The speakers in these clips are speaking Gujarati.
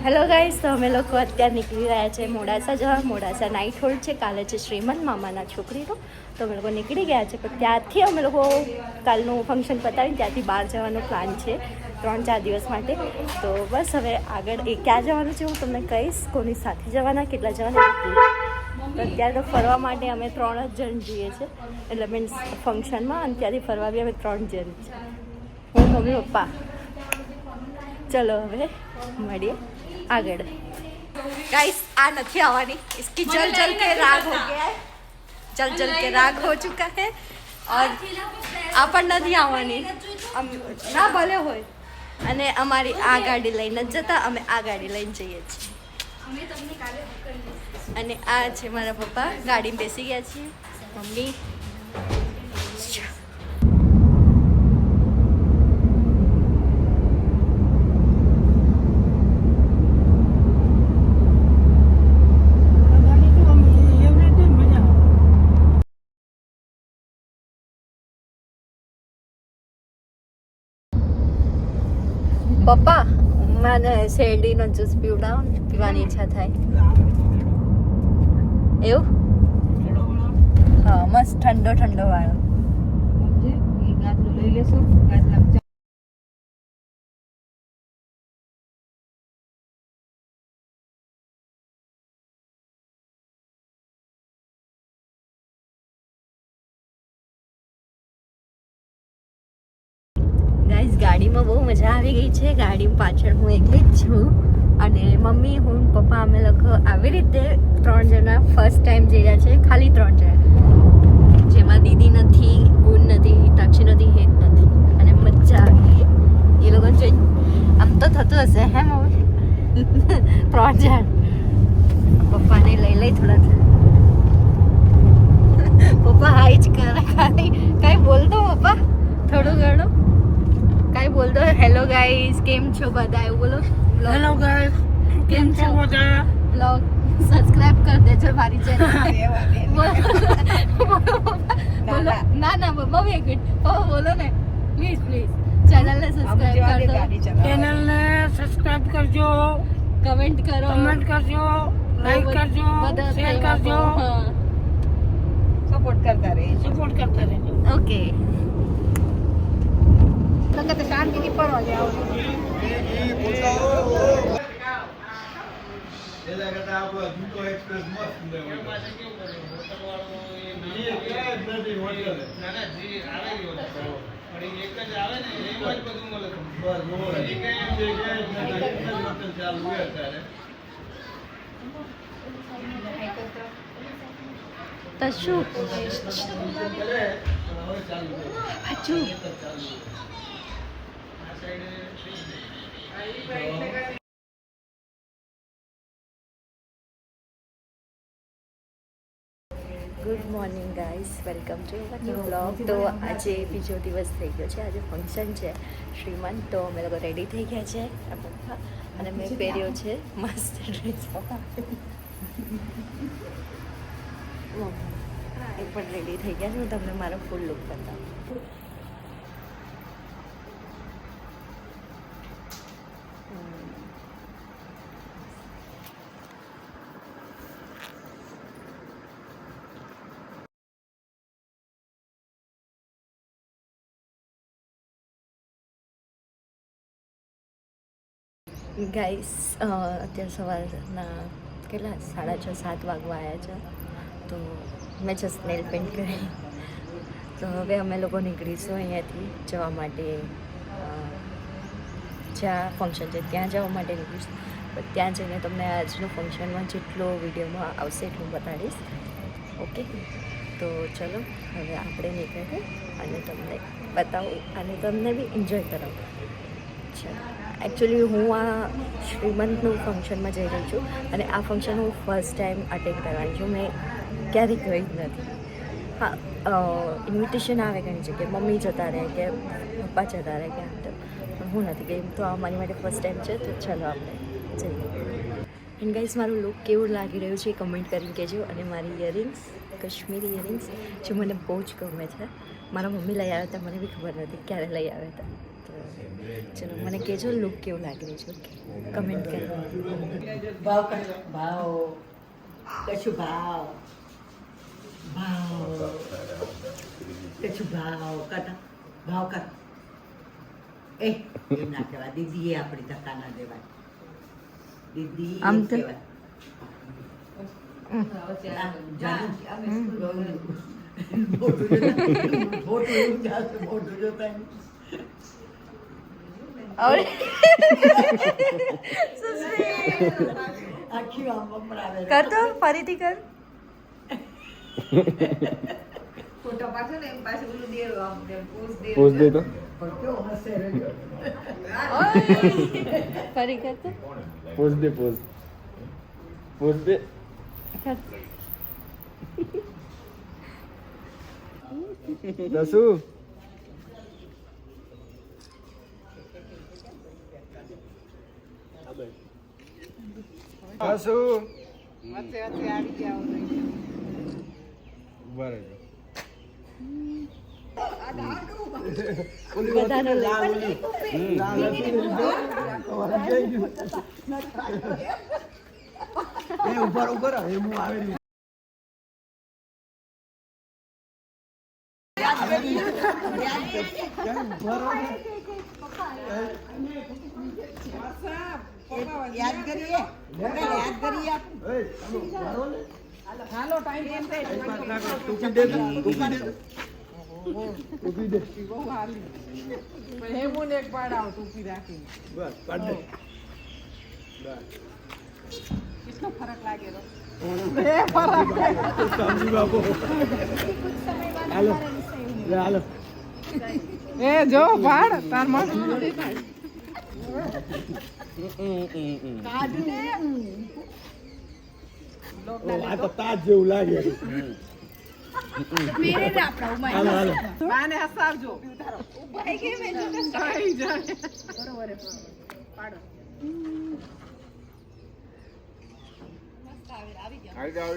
હેલો ગાઈસ, તો અમે લોકો અત્યારે નીકળી રહ્યા છે મોડાસા જવા. મોડાસા નાઇટ હોલ્ડ છે, કાલે છે શ્રીમંત મામાના છોકરીનો. તો અમે લોકો નીકળી ગયા છે, પણ ત્યાંથી અમે લોકો કાલનું ફંક્શન પતાવીને ત્યાંથી બહાર જવાનો પ્લાન છે 3-4 દિવસ માટે. તો બસ હવે આગળ ક્યાં જવાનું છે હું તમને કહીશ, કોની સાથે જવાના, કેટલા જવાના. તો અત્યારે તો ફરવા માટે અમે 3 જ જણ જઈએ છીએ, એટલે મીન્સ ફંક્શનમાં, અને ત્યાંથી ફરવા બી અમે 3 જણ છીએ, હું, મમ્મી, પપ્પા. ચલો હવે મળીએ આગળ. गाइस आ नहीं आवानी, इसकी जल जल के राग हो गया है, जल जल के राग हो चुका है और આપણ નથી આવવાની ના ભલે હોય. અને અમારી આ ગાડી લઈને જ જતા, અમે આ ગાડી લઈને જઈએ છીએ. અને આ છે મારા પપ્પા, ગાડીમાં બેસી ગયા છીએ. મમ્મી પપ્પા મને શેરડીનો જ્યુસ પીવાની ઈચ્છા થાય. એવું? હા, મસ્ત ઠંડો ઠંડો વાળો. લઈ લેશું. ગાઈસ, ગાડીમાં બહુ મજા આવી ગઈ છે. ગાડીમાં પાછળ હું એકલી જ છું, અને મમ્મી, હું, પપ્પા, અમે લોકો આવી રીતે 3 જણા ફર્સ્ટ ટાઈમ જઈ રહ્યા છે. ખાલી 3 જણા, જેમાં દીદી નથી, ગુણ નથી, તાક્ષી નથી, હેત નથી. અને મજા આવી એ લોકો જોઈ. આમ તો થતું હશે હે મમ્મી? 3 જણ. પપ્પાને લઈ થોડા. પપ્પા હાઈ જ કરે, ખાલી કઈ બોલતો પપ્પા થોડું ઘણું કઈ બોલતો. હેલો ગાઈસ, કેમ છો બધા, એવું બોલો. હેલો ગાઈસ, કેમ છો બધા? બ્લોગ સબસ્ક્રાઇબ કરી દેજો મારી ચેનલ. બોલો. ના મમ્મી એક મિનિટ બોલો ને, પ્લીઝ ચેનલને સબસ્ક્રાઇબ કરી દો. ચેનલને સબસ્ક્રાઇબ કરજો, કમેન્ટ કરજો, લાઈક કરજો, શેર કરજો, સપોર્ટ કરતા રહેજો. ઓકે. શાંતિથી ફરવા જાઓ. તો શું good morning guys, welcome to new blog. તો આજે બીજો દિવસ થઈ ગયો છે, આજે ફંક્શન છે શ્રીમંત. તો અમે લોકો રેડી થઈ ગયા છે, અને મેં પહેર્યો છે મસ્ત ડ્રેસ. એ પણ રેડી થઈ ગયા છે. હું તમને મારો ફૂલ લુક બતાવું. ગાઈસ, અત્યારે સવારના કેટલા 6:30-7 વાગવા આવ્યા છે. તો મેં જસ્ટ નેલ પેન્ટ કરી. તો હવે અમે લોકો નીકળીશું અહીંયાથી જવા માટે, જ્યાં ફંક્શન છે ત્યાં જવા માટે નીકળીશું. પણ ત્યાં જઈને તમને આજનું ફંક્શનમાં જેટલો વિડીયોમાં આવશે એટલું બતાડીશ. ઓકે, તો ચલો હવે આપણે નીકળીએ અને તમને બતાવું, અને તમને બી એન્જોય કરાવું. ચાલો. એકચ્યુઅલી હું આ શ્રીમંતનું ફંક્શનમાં જઈ રહી છું, અને આ ફંક્શન હું ફર્સ્ટ ટાઈમ અટેન્ડ કરવાની છું. મેં ક્યારેય ગઈ જ નથી. હા, ઇન્વિટેશન આવે ઘણી જગ્યાએ, મમ્મી જતા રહે કે પપ્પા જતા રહે કે આમ તો, પણ હું નથી ગઈ. તો આ મારી માટે ફર્સ્ટ ટાઈમ છે. તો ચાલો આપણે જઈએ. એન્ડ ગાઈસ, મારું લુક કેવું લાગી રહ્યું છે એ કમેન્ટ કરીને કહેજો. અને મારી ઇયરિંગ્સ, કાશ્મીરી ઇયરિંગ્સ, જે મને બહુ જ ગમે છે. મારા મમ્મી લઈ આવ્યા હતા, મને બી ખબર નથી ક્યારે લઈ આવ્યા હતા. તો ચલો મને કહેજો લુક કેવું લાગી રહ્યું છે. ઓકે, કમેન્ટ કરો. ભાવ કર ભાવ કશું ભાવ ભાવ કશું ભાવ કર ભાવ કર એ ના કહેવાય દીદી એ આપણી ધક્કા ના દેવાય દીદી આમ તો કર તો ફરીથી કર. પોઝ દે તો ફરી કર તો. પોઝ દે પોઝ દે. દસુ દસુ ઉભા રહેજો. બધાનો ઉપર હું આવેલી યાદ કરીએ હાલો ટાઈમ એમ થાય ટૂંકી દે બહુ હાલી હેમુન એક પાડાવ ટૂંકી રાખીને બસ કાઢ દે. કેટલો ફરક લાગેલો શામજી બાપુ હાલો લે હાલો. એ જો ભાડ તાર મસ્ત આ તો તાજ જેવું લાગે. હાલો હાલો બાને હસાવજો આવી જાય બરોબર પાડો આવી જાઓ.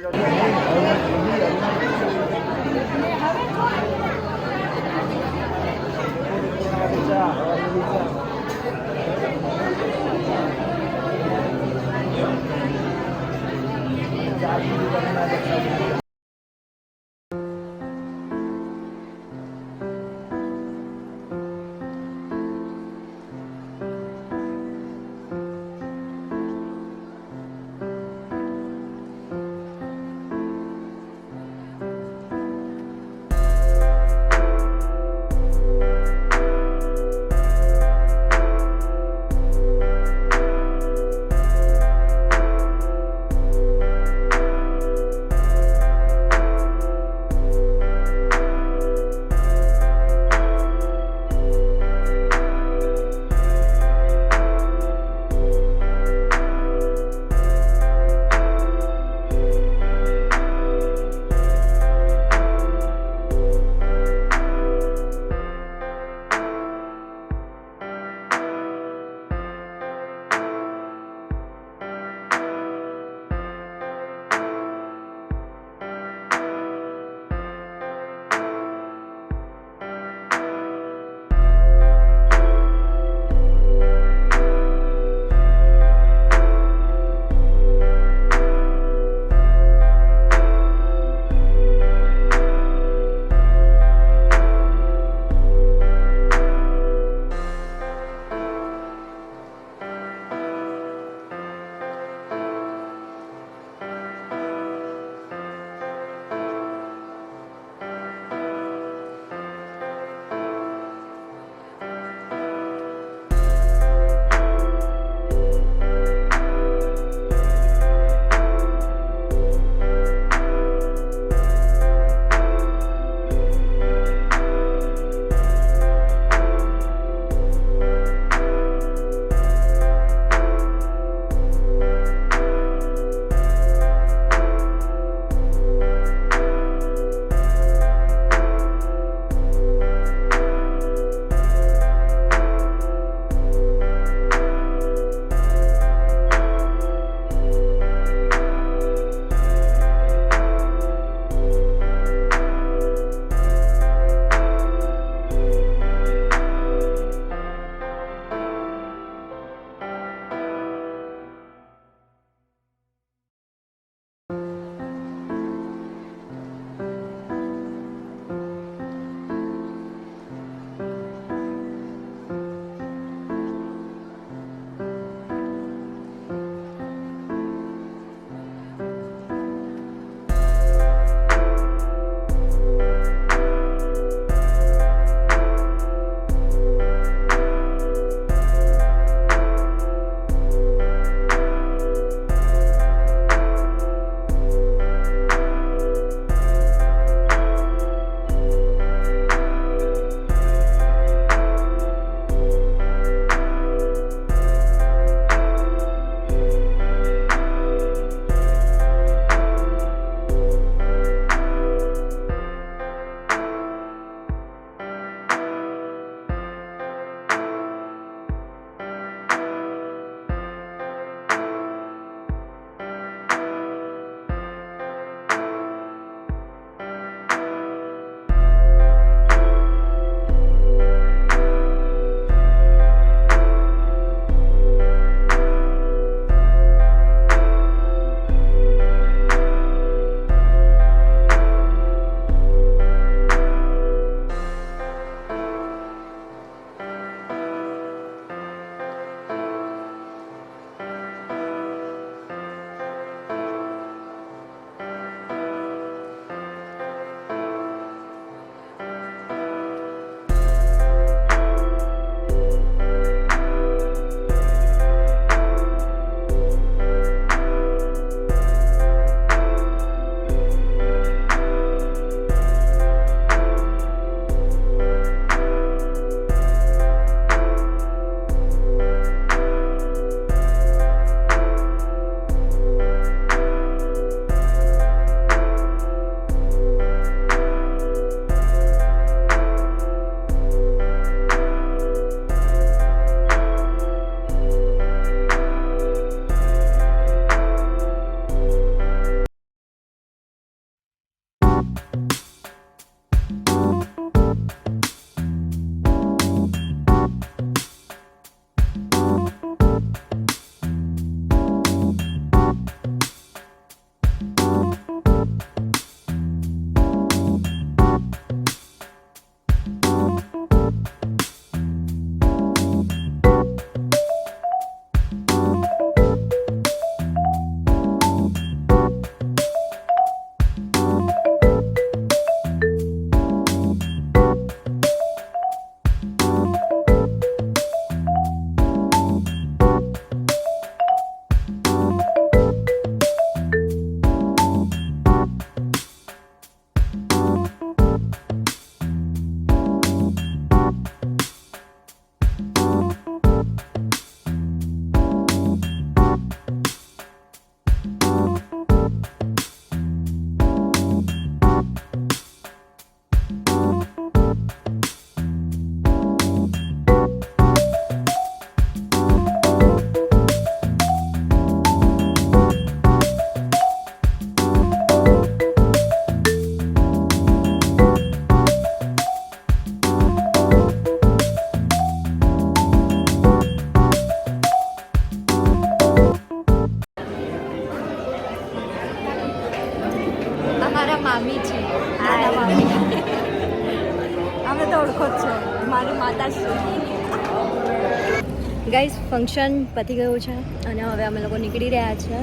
ગાઈઝ ફંક્શન પતી ગયું છે અને હવે અમે લોકો નીકળી રહ્યા છે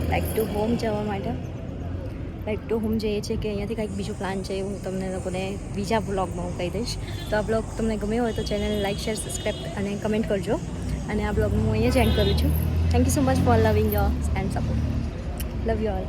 બેક ટુ હોમ જવા માટે. બેક ટુ હોમ જઈએ છીએ કે અહીંયાથી કંઈક બીજું પ્લાન છે હું તમને લોકોને બીજા બ્લોગમાં હું કહી દઈશ. તો આ બ્લોગ તમને ગમ્યો હોય તો ચેનલ લાઈક શેર સબસ્ક્રાઈબ અને કમેન્ટ કરજો. અને આ બ્લોગ હું અહીંયા જ એન્ડ કરું છું. Thank you so much for loving your and support. Love you all.